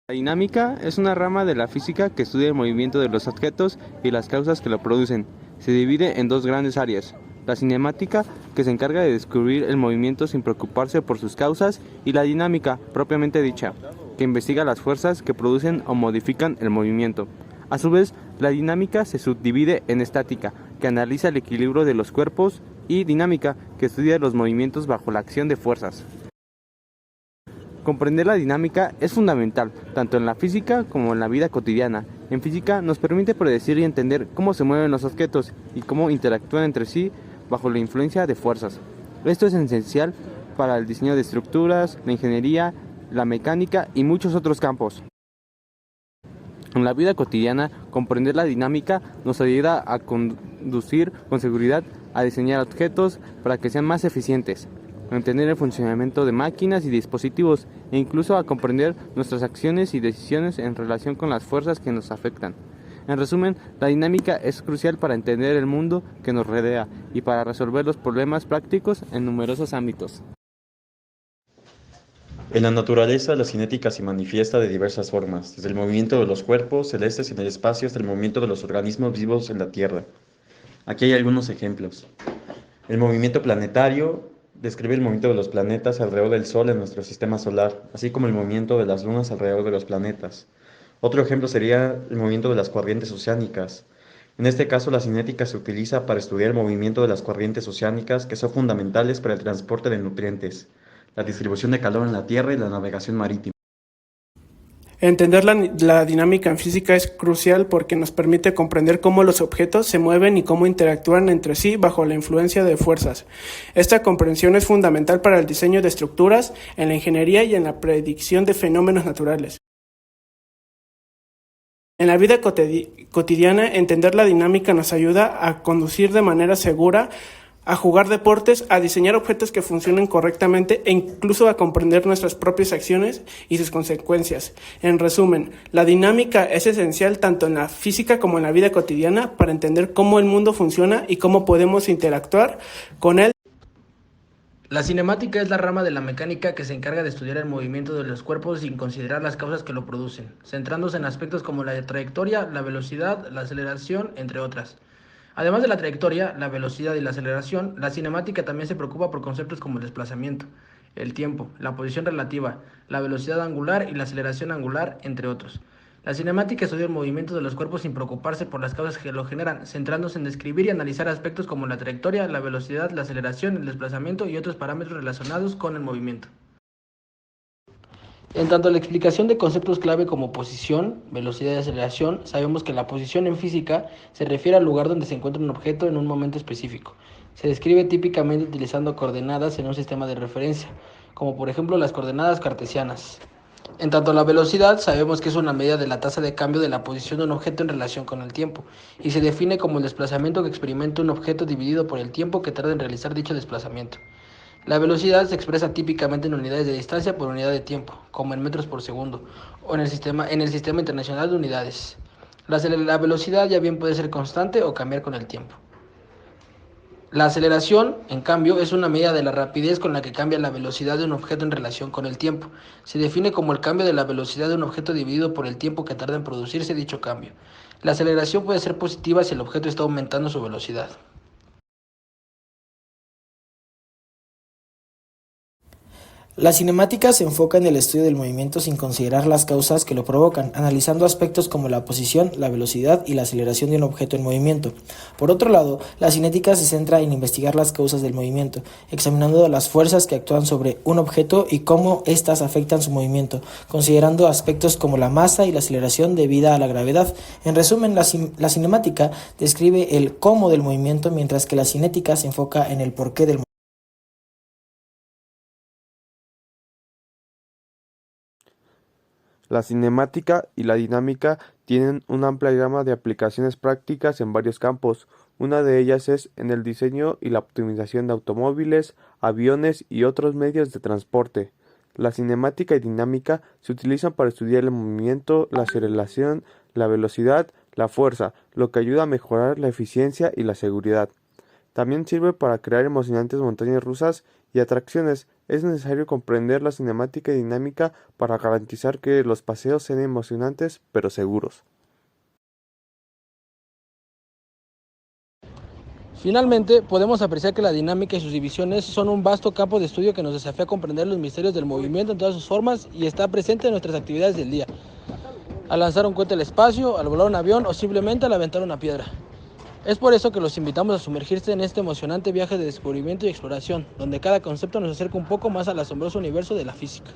La dinámica es una rama de la física que estudia el movimiento de los objetos y las causas que lo producen. Se divide en dos grandes áreas: la cinemática, que se encarga de descubrir el movimiento sin preocuparse por sus causas, y la dinámica, propiamente dicha, que investiga las fuerzas que producen o modifican el movimiento. A su vez, la dinámica se subdivide en estática, que analiza el equilibrio de los cuerpos, y dinámica, que estudia los movimientos bajo la acción de fuerzas. Comprender la dinámica es fundamental, tanto en la física como en la vida cotidiana. En física nos permite predecir y entender cómo se mueven los objetos y cómo interactúan entre sí bajo la influencia de fuerzas. Esto es esencial para el diseño de estructuras, la ingeniería, la mecánica y muchos otros campos. En la vida cotidiana, comprender la dinámica nos ayuda a conducir con seguridad, a diseñar objetos para que sean más eficientes, a entender el funcionamiento de máquinas y dispositivos, e incluso a comprender nuestras acciones y decisiones en relación con las fuerzas que nos afectan. En resumen, la dinámica es crucial para entender el mundo que nos rodea y para resolver los problemas prácticos en numerosos ámbitos. En la naturaleza, la cinética se manifiesta de diversas formas, desde el movimiento de los cuerpos celestes en el espacio hasta el movimiento de los organismos vivos en la Tierra. Aquí hay algunos ejemplos. El movimiento planetario describe el movimiento de los planetas alrededor del Sol en nuestro sistema solar, así como el movimiento de las lunas alrededor de los planetas. Otro ejemplo sería el movimiento de las corrientes oceánicas. En este caso, la cinética se utiliza para estudiar el movimiento de las corrientes oceánicas, que son fundamentales para el transporte de nutrientes, la distribución de calor en la Tierra y la navegación marítima. Entender la dinámica en física es crucial porque nos permite comprender cómo los objetos se mueven y cómo interactúan entre sí bajo la influencia de fuerzas. Esta comprensión es fundamental para el diseño de estructuras, en la ingeniería y en la predicción de fenómenos naturales. En la vida cotidiana, entender la dinámica nos ayuda a conducir de manera segura, a jugar deportes, a diseñar objetos que funcionen correctamente e incluso a comprender nuestras propias acciones y sus consecuencias. En resumen, la dinámica es esencial tanto en la física como en la vida cotidiana para entender cómo el mundo funciona y cómo podemos interactuar con él. La cinemática es la rama de la mecánica que se encarga de estudiar el movimiento de los cuerpos sin considerar las causas que lo producen, centrándose en aspectos como la trayectoria, la velocidad, la aceleración, entre otras. Además de la trayectoria, la velocidad y la aceleración, la cinemática también se preocupa por conceptos como el desplazamiento, el tiempo, la posición relativa, la velocidad angular y la aceleración angular, entre otros. La cinemática estudia el movimiento de los cuerpos sin preocuparse por las causas que lo generan, centrándose en describir y analizar aspectos como la trayectoria, la velocidad, la aceleración, el desplazamiento y otros parámetros relacionados con el movimiento. En tanto a la explicación de conceptos clave como posición, velocidad y aceleración, sabemos que la posición en física se refiere al lugar donde se encuentra un objeto en un momento específico. Se describe típicamente utilizando coordenadas en un sistema de referencia, como por ejemplo las coordenadas cartesianas. En tanto a la velocidad, sabemos que es una medida de la tasa de cambio de la posición de un objeto en relación con el tiempo, y se define como el desplazamiento que experimenta un objeto dividido por el tiempo que tarda en realizar dicho desplazamiento. La velocidad se expresa típicamente en unidades de distancia por unidad de tiempo, como en metros por segundo, o en el sistema internacional de unidades. La velocidad ya bien puede ser constante o cambiar con el tiempo. La aceleración, en cambio, es una medida de la rapidez con la que cambia la velocidad de un objeto en relación con el tiempo. Se define como el cambio de la velocidad de un objeto dividido por el tiempo que tarda en producirse dicho cambio. La aceleración puede ser positiva si el objeto está aumentando su velocidad. La cinemática se enfoca en el estudio del movimiento sin considerar las causas que lo provocan, analizando aspectos como la posición, la velocidad y la aceleración de un objeto en movimiento. Por otro lado, la cinética se centra en investigar las causas del movimiento, examinando las fuerzas que actúan sobre un objeto y cómo éstas afectan su movimiento, considerando aspectos como la masa y la aceleración debida a la gravedad. En resumen, la cinemática describe el cómo del movimiento, mientras que la cinética se enfoca en el porqué del movimiento. La cinemática y la dinámica tienen una amplia gama de aplicaciones prácticas en varios campos. Una de ellas es en el diseño y la optimización de automóviles, aviones y otros medios de transporte. La cinemática y dinámica se utilizan para estudiar el movimiento, la aceleración, la velocidad, la fuerza, lo que ayuda a mejorar la eficiencia y la seguridad. También sirve para crear emocionantes montañas rusas y atracciones. Es necesario comprender la cinemática y dinámica para garantizar que los paseos sean emocionantes pero seguros. Finalmente, podemos apreciar que la dinámica y sus divisiones son un vasto campo de estudio que nos desafía a comprender los misterios del movimiento en todas sus formas y está presente en nuestras actividades del día, al lanzar un cohete al espacio, al volar un avión o simplemente al aventar una piedra. Es por eso que los invitamos a sumergirse en este emocionante viaje de descubrimiento y exploración, donde cada concepto nos acerca un poco más al asombroso universo de la física.